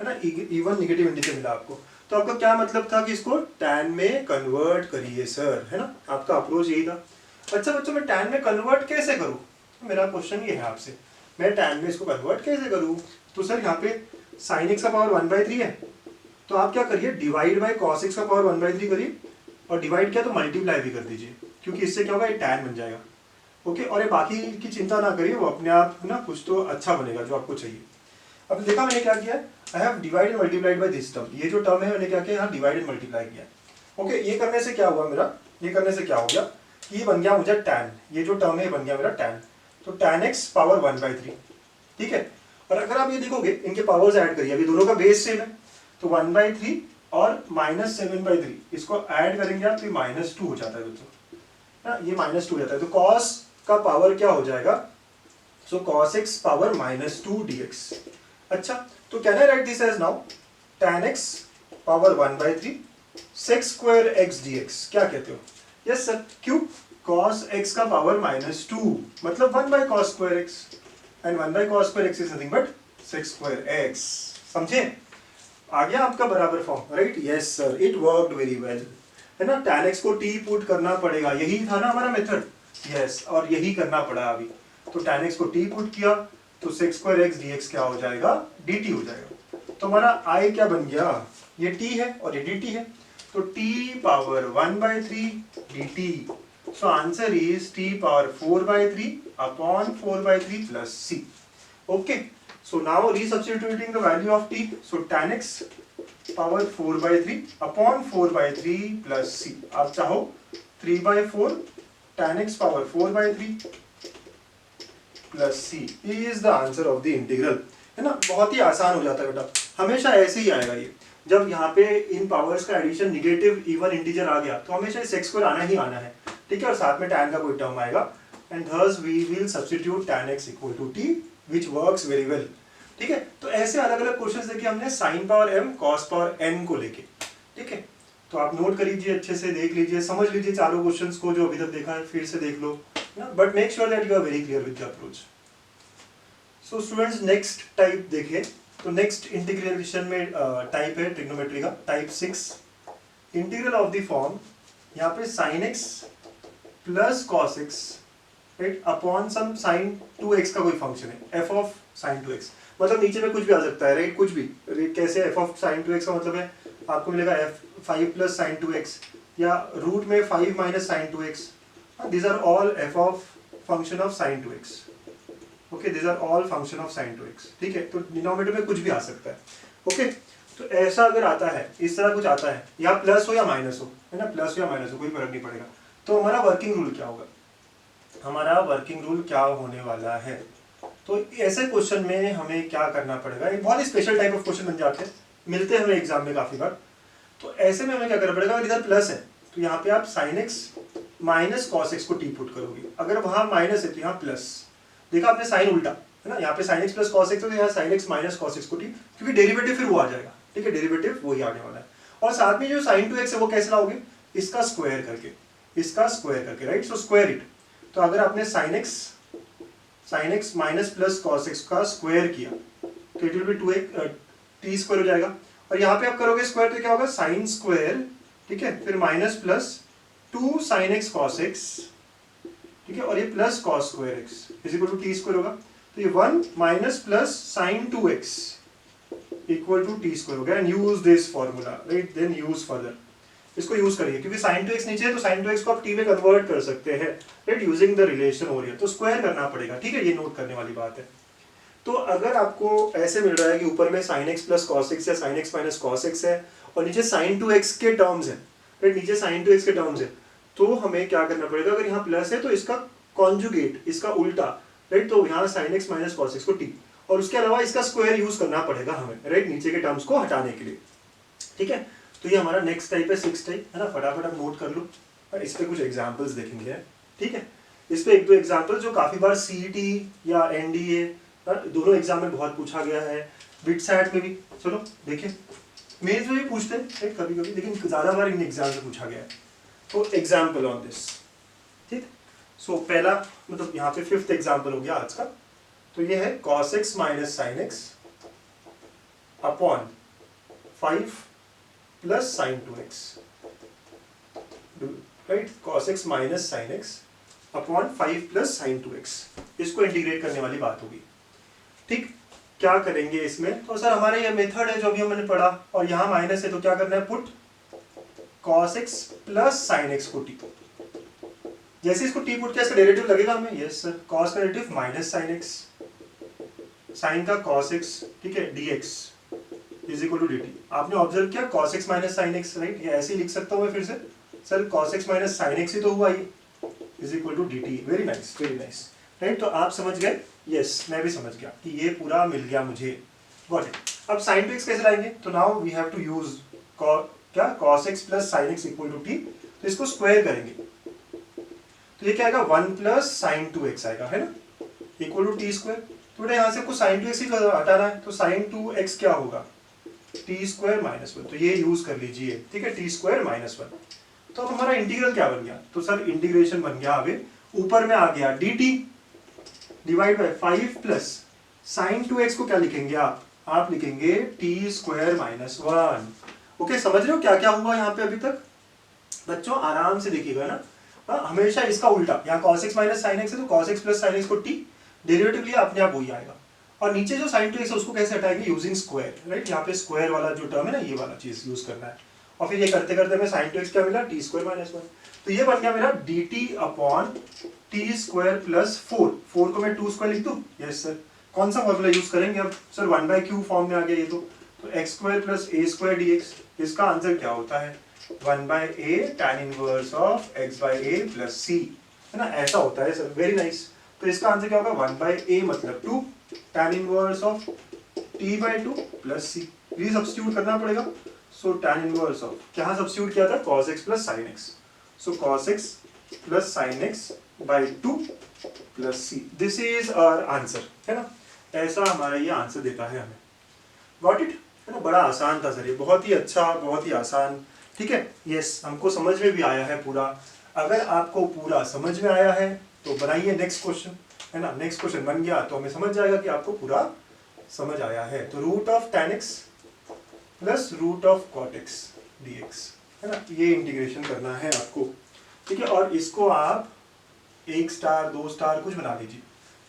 है ना, इवन निगेटिव इंटीजर मिला आपको। तो आपका क्या मतलब था कि इसको tan में कन्वर्ट करिए सर, है ना, आपका अप्रोच यही था। अच्छा बच्चों, मैं tan में कन्वर्ट कैसे करूँ, मेरा क्वेश्चन ये है आपसे, मैं tan में इसको कन्वर्ट कैसे करूँ। तो सर यहाँ पे sin x का पावर 1/3 है, तो आप क्या करिए, डिवाइड बाय cos x का पावर 1/3 करिए, और डिवाइड किया तो मल्टीप्लाई भी कर दीजिए, क्योंकि इससे क्या होगा, ये tan बन जाएगा। ओके, और ये बाकी की चिंता ना करिए, वो अपने आप ना कुछ तो अच्छा बनेगा जो आपको चाहिए। अब देखा मैंने क्या किया, I have divide and multiplied by this term, ये जो टर्म है मैंने क्या किया, यहाँ डिवाइड एंड मल्टीप्लाई किया। ओके, ये करने से क्या हुआ मेरा, ये करने से क्या हो गया, ये बन गया मुझे tan, ये जो टर्म है बन गया मेरा tan, तो tan x पावर 1/3, ठीक है। और अगर आप ये देखोगे, इनके पावर्स ऐड करिए, अभी दोनों का बेस सेम है, तो 1/3 और -7/3 इसको ऐड करेंगे आप तो ये -2 हो जाता है बच्चों, ना, ये -2 हो जाता है। तो cos का पावर क्या हो जाएगा, so cos x power -2 dx। अच्छा, तो can I write this as now tan x power 1/3 sec square x dx, क्या कहते हो। यस सर, क्यों, cos x का पावर -2 मतलब 1/cos square x, and 1/cos square x is nothing but sec square x, समझे, आ गया आपका बराबर form, right. Yes sir, it worked very well, है ना। tan x को t पुट करना पड़ेगा, यही था ना हमारा मेथड, यस, और यही करना पड़ा अभी। तो tan x को t पुट किया तो sec स्क्वायर x dx क्या हो जाएगा, dt हो जाएगा। तो हमारा I क्या बन गया, ये t है और ये dt है, तो t power 1/3 dt, so answer is t power 4/3 upon 4/3 plus c। Okay, so now resubstituting the value of t, so tan x power 4/3 upon 4/3 plus c, आप चाहो 3/4 tan x power 4/3 plus c is the answer of the integral, है ना। बहुत ही आसान हो जाता है बेटा, हमेशा ऐसे ही आएगा ये, जब यहाँ पे इन पावर्स का एडिशन निगेटिव इवन इंटीजर आ गया तो हमेशा sec स्क्वायर आना ही आना है, ठीक है, और साथ में tan का कोई टर्म आएगा, and thus we will substitute tan x equal to t which works very well, ठीक है। तो ऐसे अलग अलग क्वेश्चंस देखे हमने sin power m cos power n को लेके, ठीक है। तो आप नोट कर लीजिए, अच्छे से देख लीजिए, समझ लीजिए चारों क्वेश्चंस को जो अभी तक देखा है, फिर से देख लो ना, but make sure that you are very clear with the approach. So students, next type देखें, तो नेक्स्ट इंटीग्रेशन में टाइप है ट्रिग्नोमेट्री का type 6, integral of the form, यहाँ पे sin x plus cos x, right, upon some sin 2x का कोई function है, f ऑफ sin 2x, मतलब नीचे में कुछ भी आ सकता है, राइट, कुछ भी, कैसे f ऑफ sin 2x का मतलब है आपको मिलेगा f5 प्लस sin 2x, या रूट में 5 minus sin 2x, these are all f of function of sin 2x, okay, these are all function of sin 2x, ठीक है। तो डिनोमिनेटर में कुछ भी आ सकता है, ओके। तो ऐसा अगर आता है, इस तरह कुछ आता है, या प्लस हो या माइनस हो, है ना, प्लस हो या माइनस हो, कोई फर्क नहीं पड़ेगा। तो हमारा वर्किंग रूल क्या होगा, हमारा वर्किंग रूल क्या होने वाला है, तो ऐसे क्वेश्चन में हमें क्या करना पड़ेगा, एक बहुत ही स्पेशल टाइप ऑफ क्वेश्चन बन जाते हैं, मिलते हैं हमें एग्जाम में काफी बार। तो ऐसे में हमें क्या करना पड़ेगा, इधर प्लस है तो यहाँ पे आप sin x minus cos x को t पुट करोगे, अगर वहां माइनस है तो यहाँ प्लस, देखा आपने साइन उल्टा, है ना, यहाँ पे sin x plus cos x, तो यहाँ sin x minus cos x को t, क्योंकि डेरिवेटिव फिर वो आ जाएगा, ठीक है, डेरिवेटिव वही आने वाला है। और साथ में जो sin 2x है वो कैसे लाओगे, इसका स्क्वायर करके, इसका स्क्वायर करके, राइट, सो स्क्वायर इट। तो अगर आपने sin x minus plus cos x का स्क्वायर किया तो it will be 2x t square हो जाएगा, और यहाँ पे आप करोगे स्क्वायर तो क्या होगा, साइन स्क्वायर, ठीक है, फिर minus plus 2 sin x cos x, ठीक है, और ये plus cos square x is equal to t square होगा, तो ये 1 minus plus sin 2x equal to t square हो गया, and use this formula, right, then use further, इसको यूज करिए, क्योंकि sin 2x नीचे है तो sin 2x को आप t में कन्वर्ट कर सकते हैं, right, using the relation over here, तो स्क्वायर करना पड़ेगा, ठीक है, ये नोट करने वाली बात है। तो अगर आपको ऐसे मिल रहा है कि ऊपर में sin x plus cos x या sin x minus cos x है और नीचे sin 2x के टर्म्स है, राइट, नीचे sin 2x के टर्म्स है, तो हमें क्या करना पड़ेगा, अगर यहाँ प्लस है तो इसका कॉन्जुगेट, इसका उल्टा, राइट, तो यहाँ sin x minus cos x को t, और उसके अलावा इसका स्क्वायर यूज करना पड़ेगा हमें, राइट, नीचे के टर्म्स को हटाने के लिए, ठीक है। तो ये हमारा नेक्स्ट टाइप है 6 टाइप, है ना, फटाफट आप नोट कर लो, इस पे कुछ एग्जाम्पल्स देखेंगे, ठीक है। इस पे एक दो एग्जाम्पल जो काफी बार सीईटी या एनडीए दोनों एग्जाम में बहुत पूछा गया है, बिटसैट में भी। चलो देखिए, मेंस में भी पूछते हैं कभी कभी, लेकिन ज्यादा बार इन एग्जाम से पूछा गया है। तो एग्जाम्पल ऑन दिस, ठीक। सो पहला मतलब यहाँ पे 5th एग्जाम्पल हो गया आज का। तो ये है cos x minus sign x upon 5 plus sine 2x, right. cos x minus sign x upon 5 plus sine 2x, इसको इंटीग्रेट करने वाली बात होगी, ठीक। क्या करेंगे इसमें, तो सर हमारा ये मेथड है जो अभी हमने पढ़ा, और यहाँ माइनस है तो क्या करना है, put cos x plus sine x को t। जैसे इसको t पुट किया इसका डेरिवेटिव लगेगा हमें, यस सर, cos का derivative minus sine x, sine का cos x, ठीक है, dx is equal to dt। आपने ऑब्जर्व किया cos x minus sine x, right. ये ऐसे ही लिख सकता हूँ मैं फिर से, sir cos x minus sine x ही तो हुआ ये, is equal to dt। Very nice, very nice, right. तो आप समझ गए, यस मैं भी समझ गया कि ये पूरा मिल गया मुझे, गॉट इट। अब साइन टू एक्स कैसे लाएंगे, तो now we have to use क्या cos x plus sine x equal to t, तो इसको स्क्वायर करेंगे तो ये क्या आएगा, 1 प्लस साइन 2x आएगा, है ना, इक्वल टू टी स्क्वायर। तो बेटा यहाँ से आपको साइन 2x ही हटाना है, तो साइन 2x क्या होगा, टी स्क्वायर माइनस 1, तो ये यूज कर लीजिए, ठीक है, टी स्क्वायर माइनस 1। तो अब हमारा इंटीग्रल क्या बन गया, तो सर इंटीग्रेशन बन गया, अभी ऊपर में आ गया dt divide bye 5 plus sine 2x को क्या लिखेंगे आप लिखेंगे टी स्क्वायर माइनस 1। ओके, समझ रहे हो क्या क्या हुआ यहाँ पे अभी तक, बच्चों आराम से देखिएगा ना। हमेशा इसका उल्टा, यहाँ cos x minus sine x है तो cos x plus sine x को t डेरिवेटिव लिया, अपने आप वही आएगा। और नीचे जो साइन 2x है उसको कैसे हटाएंगे, यूजिंग स्क्वायर, राइट। यहाँ पे स्क्वायर वाला जो टर्म है ना, ये वाला चीज यूज करना है। और फिर ये करते करते हमें साइन 2x क्या मिला, टी स्क्वायर माइनस 1। तो ये बन गया मेरा dt upon T square plus 4 को मैं 2 स्क्वायर लिख दूं, यस सर। कौन सा फॉर्मूला यूज करेंगे अब, सर 1/q फॉर्म में आ गया ये तो x square plus a square dx। इसका आंसर क्या होता है, 1/a tan inverse of x by a plus c, है ना, ऐसा होता है सर, वेरी नाइस। तो इसका आंसर क्या होगा, 1/a मतलब 2 tan inverse of t/2 plus c, ये सब्स्टिट्यूट करना पड़ेगा। सो tan इनवर्स ऑफ, क्या सब्स्टिट्यूट किया था, cos x plus sin x, so cos x plus sin x by 2 plus c, this is our answer, है ना। ऐसा हमारा ये आंसर देता है हमें, गॉट इट, है ना। बड़ा आसान था सर ये, बहुत ही अच्छा, बहुत ही आसान, ठीक है, यस हमको समझ में भी आया है पूरा। अगर आपको पूरा समझ में आया है तो बनाइए नेक्स्ट क्वेश्चन, है ना। नेक्स्ट क्वेश्चन बन गया तो हमें समझ जाएगा कि आपको पूरा समझ आया है। तो root of tan x plus root of cot x dx, है ना, ये इंटीग्रेशन करना है आपको, ठीक है। और इसको आप 1 स्टार 2 स्टार कुछ बना लीजिए,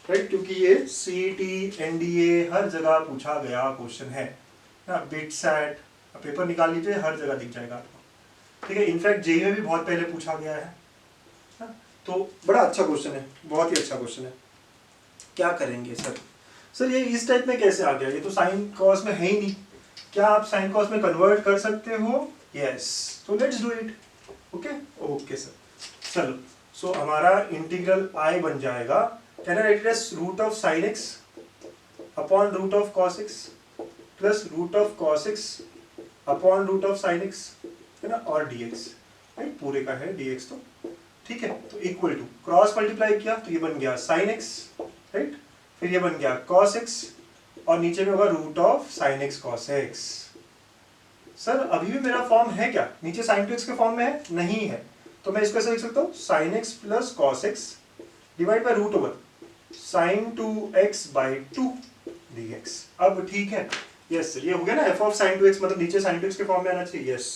राइट, क्योंकि ये सीईटी एनडीए हर जगह पूछा गया क्वेश्चन है ना। बिटसैट पेपर निकाल लीजिए, हर जगह दिख जाएगा आपको, ठीक है। इनफैक्ट जेईई में भी बहुत पहले पूछा गया है ना? तो बड़ा अच्छा क्वेश्चन है, बहुत ही अच्छा क्वेश्चन है। क्या करेंगे सर, सर ये इस टाइप में कैसे आ गया, ये तो साइन कॉस में है ही नहीं, क्या आप साइन कॉस में कन्वर्ट कर सकते हो, यस, तो let's do it, okay okay sir. चलो, सो हमारा इंटीग्रल आई बन जाएगा, can I write as root of sine x upon root of cos x plus root of cos x upon root of sine x, है ना, और dx, right, पूरे का है dx, तो ठीक है। तो इक्वल टू क्रॉस मल्टीप्लाई किया तो ये बन गया साइन एक्स, राइट, फिर ये बन गया कॉस एक्स, और नीचे में होगा root of sine x cos x. Sir अभी भी मेरा फॉर्म है क्या, नीचे साइन 2x के फॉर्म में है, नहीं है, तो मैं इसको ऐसे लिख सकता हूँ, साइन एक्स प्लस कॉस एक्स divide by root over sine 2x by 2 dx। अब ठीक है, यस सर, ये हो गया ना f ऑफ साइन 2x, मतलब नीचे साइन 2x के फॉर्म में आना चाहिए, यस।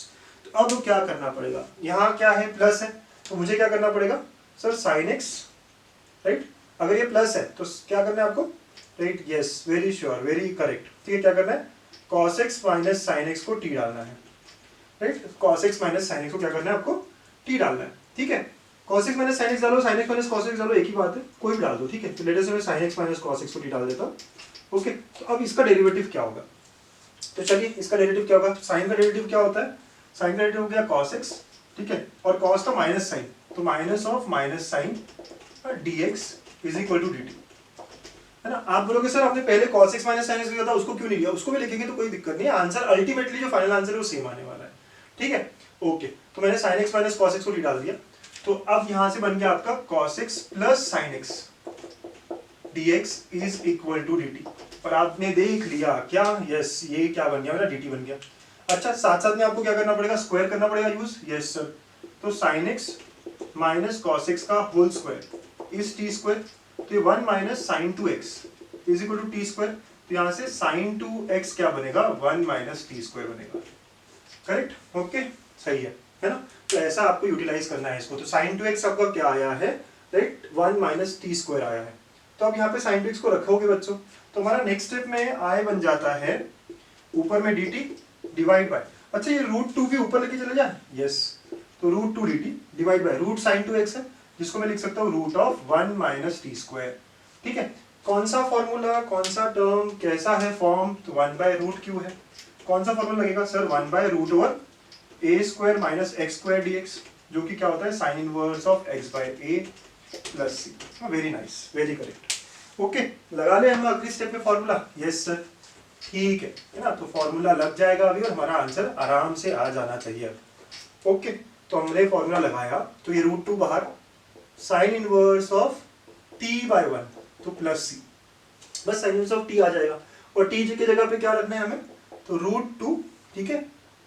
तो अब क्या करना पड़ेगा, यहाँ क्या है, प्लस है, तो मुझे क्या करना पड़ेगा सर, साइन x, राइट, अगर ये प्लस है तो क्या करना है आपको, right, yes, very sure, very correct, ठीक है। क्या करना है, cos x minus sine x को t डालना है, right, cos x minus sine x को क्या करना है आपको, t डालना है, ठीक है। cos x minus sine x डालो, sine x minus cos x डालो, एक ही बात है, कोई भी डाल दो, ठीक है। तो लेट अस मैं sine x minus cos x को t डाल देता हूँ, ओके। तो अब इसका डेरिवेटिव क्या होगा, तो चलिए इसका डेरिवेटिव क्या होगा, साइन का डेरिवेटिव क्या होता है, साइन का डेरिवेटिव हो गया cos x, ठीक है, और cos का माइनस साइन, तो minus of minus sine dx is equal to dt, है ना। आप बोलोगे सर आपने पहले cos x minus sine x लिया था, उसको क्यों नहीं लिया, उसको भी लिखेंगे तो कोई दिक्कत नहीं है, आंसर अल्टीमेटली जो फाइनल आंसर है वो सेम आने वाला है, ठीक है, ओके। तो मैंने sine x minus cos x को t डाल दिया, तो अब यहां से बन गया आपका cos x plus sin x dx is equal to dt। और आपने देख लिया क्या, यस ये क्या बन गया मेरा, dt बन गया। अच्छा साथ साथ में आपको क्या करना पड़ेगा, स्क्वायर करना पड़ेगा यूज, यस सर। तो sin x minus cos x का whole square is T square, तो ये 1 minus sine 2x is equal to T square. तो यहाँ से sin 2x क्या बनेगा, 1 माइनस टी स्क्वायर बनेगा। करेक्ट, ओके सही है ना। तो ऐसा आपको यूटिलाइज करना है इसको। तो sin 2x आपका क्या आया है, राइट 1 माइनस टी स्क्वायर आया है। तो अब यहाँ पे sin 2x को रखोगे बच्चों, तो हमारा नेक्स्ट स्टेप में i बन जाता है ऊपर में dt डिवाइड बाय, अच्छा ये √2 भी ऊपर लेके चले जाए, यस। तो √2 dt divide by root sin 2x है, जिसको मैं लिख सकता हूँ root of 1 minus T square. ठीक है, कौन सा फॉर्मूला, कौन सा टर्म, कैसा है फॉर्म, तो 1/√q है। कौन सा फॉर्मूला लगेगा सर, 1/√ओवर a square minus x square dx, जो कि क्या होता है sine inverse of x by a plus c। Very nice, very correct. Okay, लगा ले हम अगली स्टेप में फॉर्मूला, यस सर। ठीक है ना, तो फॉर्मूला लग जाएगा अभी और हमारा आंसर आराम से आ जाना चाहिए अब। ओके, तो हमने फॉर्मूला लगाया, तो ये √2 बाहर, साइन इनवर्स ऑफ t/1 तो प्लस c, बस साइन इनवर्स ऑफ t आ जाएगा। और t की जगह पे क्या रखना है हमें, तो √2, ठीक है,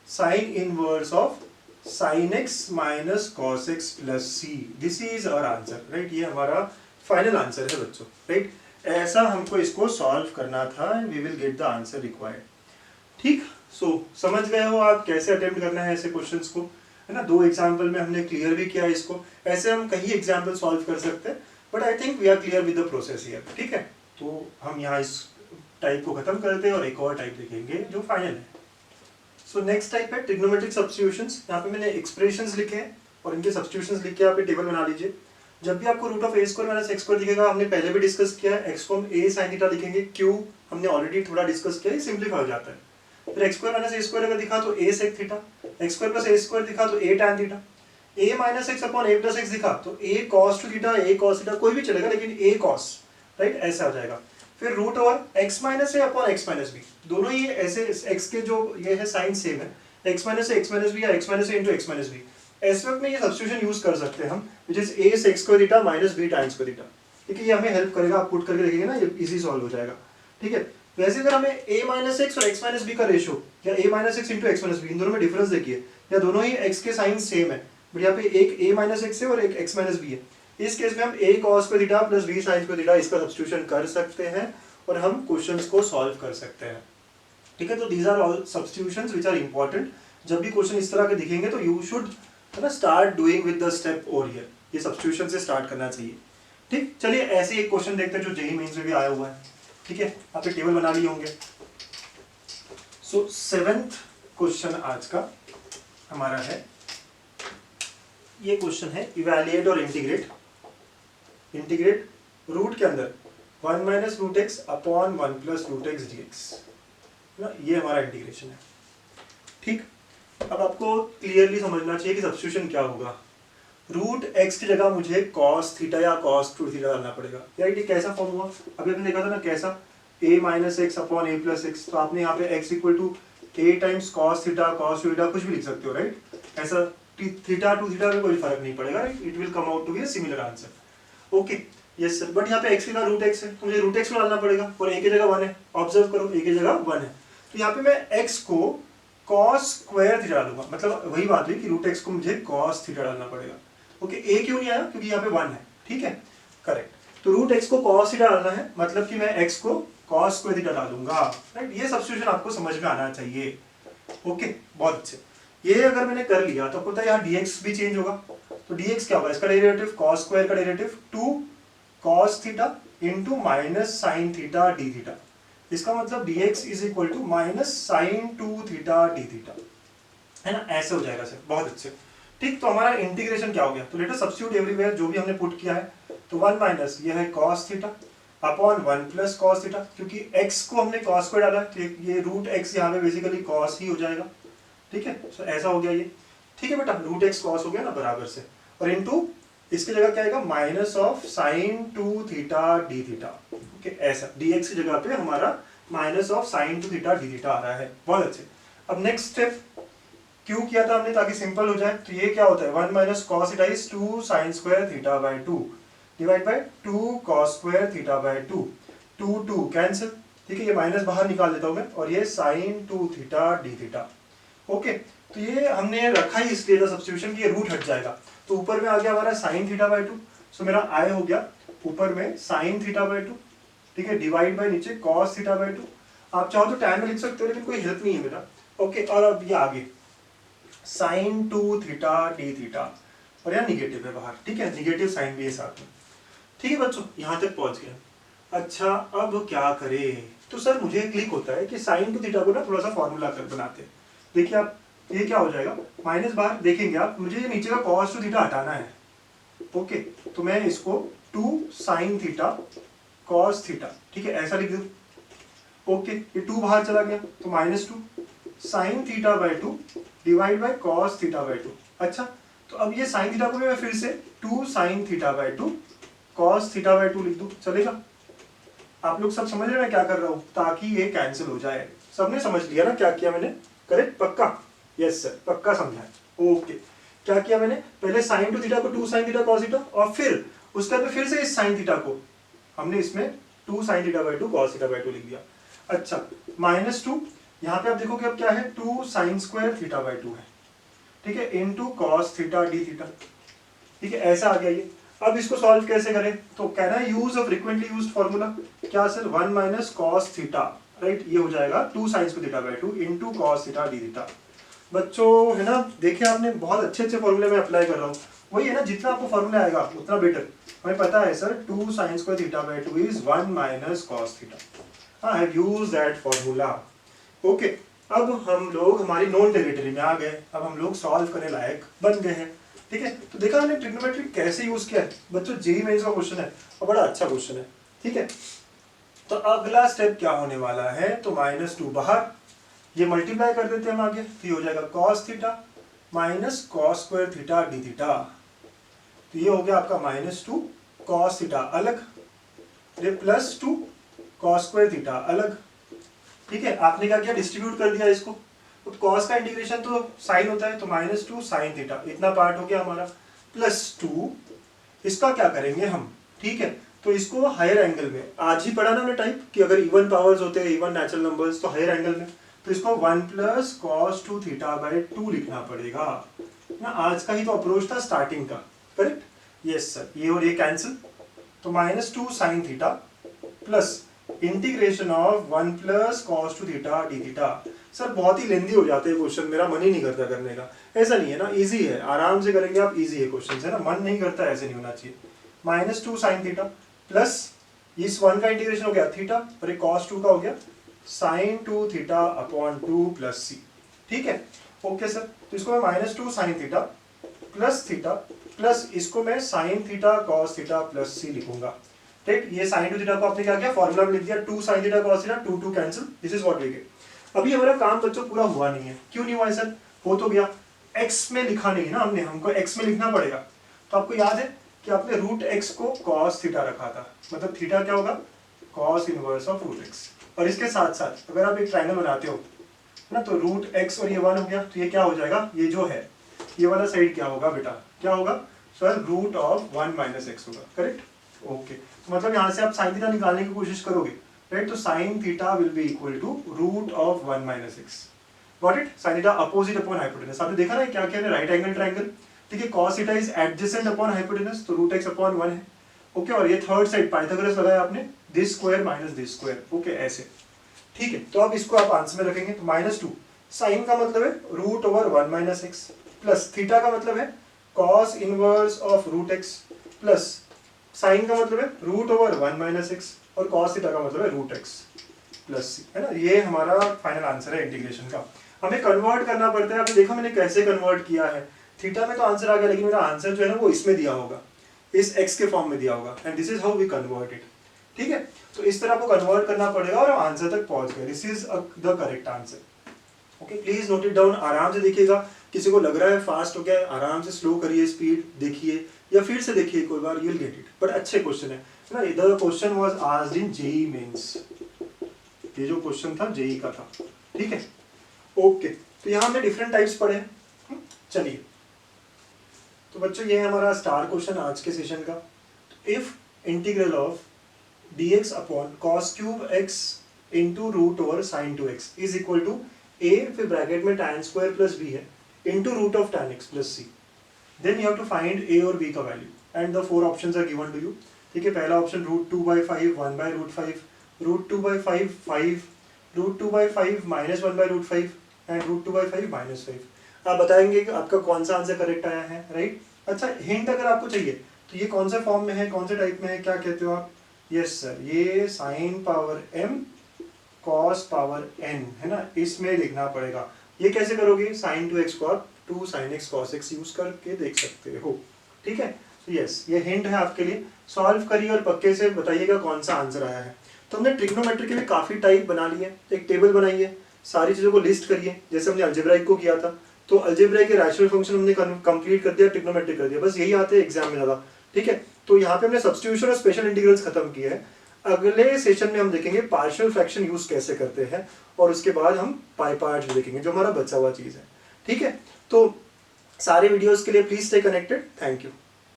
sine inverse of sin x minus cos x plus c, this is our answer, right. ये हमारा फाइनल आंसर है बच्चों, राइट। ऐसा हमको इसको सॉल्व करना था, we will get the answer required. ठीक, सो समझ गए हो आप कैसे अटेम्प्ट करना है ऐसे क्वेश्चंस को, है ना। 2 एग्जाम्पल में हमने क्लियर भी किया इसको, ऐसे हम कई एग्जाम्पल सॉल्व कर सकते हैं, but I think we are clear with the process here. ठीक है, तो हम यहाँ इस टाइप को खत्म करते हैं और एक और टाइप देखेंगे जो फाइनल है। सो नेक्स्ट टाइप है ट्रिग्नोमेट्रिक सब्स्टिट्यूशंस। यहाँ पे मैंने एक्सप्रेशंस लिखे हैं और इनके सब्स्टिट्यूशंस लिख के आप टेबल बना लीजिए। जब भी आपको root of a square minus x square दिखेगा, हमने पहले भी डिस्कस किया है, x को हम a sin थीटा लिखेंगे, q हमने ऑलरेडी थोड़ा डिस्कस किया है, सिंपलीफाई हो जाता है। फिर x square minus a square अगर दिखा तो a sec theta, x square plus a square दिखा तो a tan theta, a minus x upon a plus x दिखा तो a cos two theta, a cos theta, कोई भी चलेगा लेकिन a cos, राइट, ऐसा हो जाएगा। फिर root over x minus a upon x minus b, दोनों ही ऐसे x के जो ये है साइन सेम है, x minus a x minus b या x minus a into x minus b। ऐसे वक्त में ये सब्स्टिट्यूशन यूज कर सकते हैं हम, which is a sec square theta minus b tan square theta. ठीक है, ये हमें हेल्प करेगा, आप पुट करके देखेंगे ना, ये इजी सॉल्व हो जाएगा। ठीक है, वैसे अगर हमें a माइनस x और x माइनस b का रेशियो या a minus x into x minus b, इन दोनों में डिफरेंस देखिए, या दोनों ही x के साइन सेम है, बट यहाँ पे एक a माइनस x है और एक x माइनस b है। इस केस में हम a cos square theta plus b sin square theta इसका सब्स्टिट्यूशन कर सकते हैं और हम क्वेश्चंस को सॉल्व कर सकते हैं। ठीक है, तो these are all substitutions which are important. जब भी क्वेश्चन इस तरह के दिखेंगे तो you should start doing with the step over here, ये सब्स्टिट्यूशन से स्टार्ट करना चाहिए। ठीक, चलिए ऐसे एक क्वेश्चन देखते हैं जो जेईई मेंस में भी आया हुआ है। ठीक है, आप एक टेबल बना लिए होंगे। सो 7th क्वेश्चन आज का हमारा है, ये क्वेश्चन है इवैल्यूएट और इंटीग्रेट रूट के अंदर 1 minus root X upon 1 plus root X dx ना, ये हमारा इंटीग्रेशन है। ठीक, अब आपको क्लियरली समझना चाहिए कि सब्स्टिट्यूशन क्या होगा। रूट एक्स की जगह मुझे cos थीटा या cos 2 थीटा डालना पड़ेगा। यार ये कैसा फॉर्म हुआ, अभी आपने देखा था ना कैसा, a minus X upon a plus X, तो आपने यहाँ पे x equal to a times cos theta cos 2 theta कुछ भी लिख सकते हो, राइट। ऐसा थीटा टू थीटा में कोई फर्क नहीं पड़ेगा, right, it will come out to be a similar answer. Okay, yes sir, but यहाँ पे x की जगह रूट एक्स है तो मुझे रूट एक्स को डालना पड़ेगा और a की जगह 1 है, ऑब्जर्व करो a की जगह 1 है, तो यहाँ पे मैं x को cos स्क्वायर थीटा डालूंगा, मतलब वही बात हुई कि रूट एक्स को मुझे cos थीटा डालना पड़ेगा। ओके, a क्यों नहीं आया, क्योंकि यहाँ पे 1 है। ठीक है, करेक्ट, तो रूट एक्स को cos थीटा डालना है, मतलब कि मैं x को cos स्क्वायर थीटा डालूंगा, राइट। ये सब्स्टिट्यूशन आपको समझ में आना चाहिए। ओके, बहुत अच्छे, ये अगर मैंने कर लिया तो पता है यहाँ dx भी चेंज होगा, तो dx क्या होगा, इसका डेरिवेटिव cos स्क्वायर का derivative 2 cos theta into minus sine theta D theta, इसका मतलब dx is equal to minus sine 2 theta D theta, है ना, ऐसे हो जाएगा सर, बहुत अच्छे। ठीक, तो हमारा इंटीग्रेशन क्या हो गया, तो लेट अस सब्स्टिट्यूट एवरीवेयर जो भी हमने पुट किया है, तो 1 माइनस ये है cos theta upon 1 plus cos theta, क्योंकि x को हमने cos स्क्वायर डाला है, ये रूट x यहाँ पे बेसिकली cos ही हो जाएगा। ठीक है, सो ऐसा हो गया ये। ठीक है बेटा, रूट एक्स cos हो गया ना बराबर से, और इनटू इसकी जगह क्या आएगा, minus of sine 2 theta D theta. Okay, ऐसा dx की जगह पे हमारा minus of sine 2 theta D theta आ रहा है, बहुत अच्छे। अब नेक्स्ट स्टेप क्यों किया था हमने, ताकि सिंपल हो जाए। तो ये क्या होता है, 1 minus cos theta is 2 sine square theta by 2 divide by 2 cos square theta by 2, 2 cancel, ठीक है, ये माइनस बाहर निकाल देता हूं मैं, और ये sine 2 theta D theta. Okay, तो ये हमने रखा ही इसलिए था सब्स्टिट्यूशन कि ये रूट हट जाएगा। तो ऊपर में आ गया हमारा साइन थीटा बाई 2, सो मेरा आई हो गया ऊपर में साइन थीटा बाई 2, ठीक है, डिवाइड बाई नीचे कॉस थीटा बाई 2। आप चाहो तो टैन में लिख सकते हो, लेकिन कोई हेल्प नहीं है मेरा। ओके, और अब ये आगे साइन 2 थीटा डी थीटा, और यहाँ निगेटिव है बाहर, ठीक है, निगेटिव साइन भी है साथ में। ठीक है बच्चों, यहाँ तक पहुंच गया। अच्छा, अब क्या करें, तो सर मुझे क्लिक होता है कि साइन 2 थीटा को ना थोड़ा सा फॉर्मूला कर बनाते हैं। देखिए आप, ये क्या हो जाएगा, माइनस बाहर देखेंगे आप, मुझे ये नीचे का कॉस 2 थीटा हटाना है। ओके, तो मैं इसको 2 साइन थीटा कॉस थीटा, ठीक है, ऐसा लिख दूं। ओके, ये 2 बाहर चला गया तो -2 sine theta by 2 divide by cos theta by 2। अच्छा, तो अब ये साइन थीटा को मैं फिर से 2 sine theta by 2 cos theta by 2 लिख दूं, चलेगा? आप लोग सब समझ रहे हैं मैं क्या कर रहा हूं, ताकि ये कैंसिल हो जाए। सबने समझ लिया ना क्या किया मैंने, करेक्ट, पक्का? यस सर, पक्का समझा है। ओके, क्या किया मैंने, पहले साइन 2 थीटा को 2 साइन थीटा कॉस थीटा, और फिर उसके बाद फिर से इस साइन थीटा को हमने इसमें 2 sine theta by 2 cos theta by 2 लिख दिया। अच्छा, -2, यहाँ पे आप देखोगे अब क्या है, 2 साइन स्क्वायर थीटा बाई 2 है, ठीक है, into cos theta D theta, ठीक है, ऐसा आ गया ये। अब इसको सॉल्व कैसे करें, तो कहना है use a frequently used formula, क्या sir, 1 minus cos theta, right, ये हो जाएगा 2 sine square theta by 2 into cos theta D theta. बच्चों है ना, देखिए आपने बहुत अच्छे अच्छे फॉर्मूले में अप्लाई कर रहा हूँ, वही है ना, जितना आपको फॉर्मूला आएगा उतना बेटर। हमें पता है sir 2 sine square theta by 2 is 1 minus cos theta, I have used that formula. Okay, अब हम लोग हमारी नॉन टेरिटरी में आ गए, अब हम लोग सॉल्व करने लायक बन गए हैं, ठीक है। तो देखा हमने ट्रिग्नोमेट्री कैसे यूज किया है बच्चों, जेईई मेंस का क्वेश्चन है और बड़ा अच्छा क्वेश्चन है, ठीक है। तो अगला स्टेप क्या होने वाला है, तो -2 बाहर, ये मल्टीप्लाई कर देते हैं हम आगे, तो ये हो जाएगा cos theta minus cos square theta D theta, तो ये हो गया आपका -2 कॉस थीटा अलग, ये +2 कॉस स्क्वायर थीटा अलग, ठीक है। आपने क्या किया, डिस्ट्रीब्यूट कर दिया इसको, तो कॉस का इंटीग्रेशन तो साइन होता है, तो -2 साइन थीटा, इतना पार्ट हो गया हमारा, +2 इसका क्या करेंगे हम, ठीक है, तो इसको हायर एंगल में, आज ही पढ़ा ना हमने टाइप कि अगर इवन पावर्स होते हैं, इवन नेचुरल नंबर्स, तो हायर एंगल में, तो इसको 1 प्लस कॉस 2 थीटा बाई 2 लिखना पड़ेगा ना, आज का ही तो अप्रोच था स्टार्टिंग का, करेक्ट? यस सर, ये और ये कैंसिल, तो -2 sine theta plus integration of 1 plus cos 2 theta D theta. Sir बहुत ही लेंदी हो जाते हैं क्वेश्चन, मेरा मन ही नहीं करता करने का, ऐसा नहीं है ना, इजी है, आराम से करेंगे आप, इजी है क्वेश्चन है ना, मन नहीं करता ऐसे नहीं होना चाहिए। -2 साइन थीटा प्लस इस 1 का इंटीग्रेशन हो गया थीटा, और एक cos 2 का हो गया sine 2 theta upon 2 plus C, ठीक है। ओके सर, तो इसको मैं -2 sine theta plus theta plus इसको मैं sine theta cos theta plus C लिखूंगा, ठीक। ये साइन 2 थीटा को आपने क्या किया, फॉर्मूला में लिख दिया, 2 sine theta cos theta, 2 cancel, this is what we get. अभी हमारा काम बच्चों पूरा हुआ नहीं है, क्यों नहीं हुआ है सर, हो तो गया, x में लिखा नहीं ना हमने, हमको x में लिखना पड़ेगा। तो आपको याद है कि आपने रूट x को cos थीटा रखा था, मतलब थीटा क्या होगा, cos inverse of root x, और इसके साथ साथ अगर आप एक ट्रायंगल बनाते हो ना, तो रूट x और ये 1 हो गया, तो ये क्या हो जाएगा, ये जो है ये वाला साइड क्या होगा बेटा, क्या होगा sir, root of 1 minus X होगा, करेक्ट। ओके, तो मतलब यहाँ से आप साइन थीटा निकालने की कोशिश करोगे, राइट, तो sine theta will be equal to root of 1 minus X, got it. Sine theta opposite upon hypotenuse, आपने देखा ना क्या क्या है, राइट एंगल ट्रायंगल, ठीक है, cos theta is adjacent upon hypotenuse, तो रूट x अपॉन 1 है, ओके। और ये थर्ड साइड पाइथागोरस लगाया आपने, this square minus this square, okay, ऐसे, ठीक है। तो अब इसको आप आंसर में रखेंगे, तो -2 साइन का मतलब है root over 1 minus X, plus theta का मतलब है cos inverse of root x, plus sine का मतलब है रूट ओवर 1 माइनस एक्स, और cos थीटा का मतलब है रूट x प्लस सी, है ना। ये हमारा फाइनल आंसर है इंटीग्रेशन का। हमें कन्वर्ट करना पड़ता है, आपने देखा मैंने कैसे कन्वर्ट किया है, थीटा में तो आंसर आ गया, लेकिन मेरा आंसर जो है ना वो इसमें दिया होगा, इस x के फॉर्म में दिया होगा, and this is how we convert it, ठीक है। तो इस तरह आपको कन्वर्ट करना पड़ेगा और आंसर तक पहुंच गए, this is the correct answer. Okay, please note it down, आराम से देखिएगा, किसी को लग रहा है फास्ट हो गया है, आराम से स्लो करिए स्पीड, देखिए या फिर से देखिए कोई बार, you will get it, but अच्छे क्वेश्चन है ना। The question was asked in JEE mains, ये जो क्वेश्चन था जेईई का था, ठीक है। ओके, तो यहाँ हमने डिफरेंट टाइप्स पढ़े हैं, चलिए, तो बच्चों ये है हमारा स्टार क्वेश्चन आज के सेशन का। इफ इंटीग्रल ऑफ dx अपॉन cos cube x into root over sine 2x is equal to a, फिर ब्रैकेट में tan स्क्वायर प्लस b है, into root of tan x plus c, then you have to find a और b का value and the 4 options are given to you. ठीक है, पहला option √2/5, 1/√5, √2/5, 5, √2/5 minus 1/√5 and √2/5 minus 5। आप बताएंगे कि आपका कौन सा आंसर करेक्ट आया है, राइट। अच्छा, हिंट अगर आपको चाहिए तो ये कौन से फॉर्म में है, कौन से टाइप में है, क्या कहते हो आप? यस सर, ये sin power m cos power n है ना, इसमें लिखना पड़ेगा। ये कैसे करोगे? sin 2x को आप 2 sin x cos x use करके देख सकते हो। ठीक है, तो यस, ये हिंट है आपके लिए। सॉल्व करिए और पक्के से बताइएगा कौन सा आंसर आया है। तो हमने ट्रिग्नोमेट्री के भी काफी टाइप बना लिए, एक टेबल बनाई है, सारी चीजों को लिस्ट करिए, जैसे हमने अलजेब्राइक को किया था। तो अलजेब्राइक के रैशनल फंक्शन हमने कंप्लीट कर दिया, ट्रिग्नोमेट्री कर दिया, बस यही आते हैं एग्जाम में ज्यादा। ठीक है, तो यहाँ पे हमने सब्स्टिट्यूशन और स्पेशल इंटीग्रल्स खत्म किए हैं। अगले सेशन में हम देखेंगे पार्शियल फ्रैक्शन यूज कैसे करते हैं, और उसके बाद हम पाई पार्ट्स देखेंगे, जो हमारा बचा हुआ चीज है। ठीक है, तो सारे वीडियोस के लिए please stay connected. Thank you.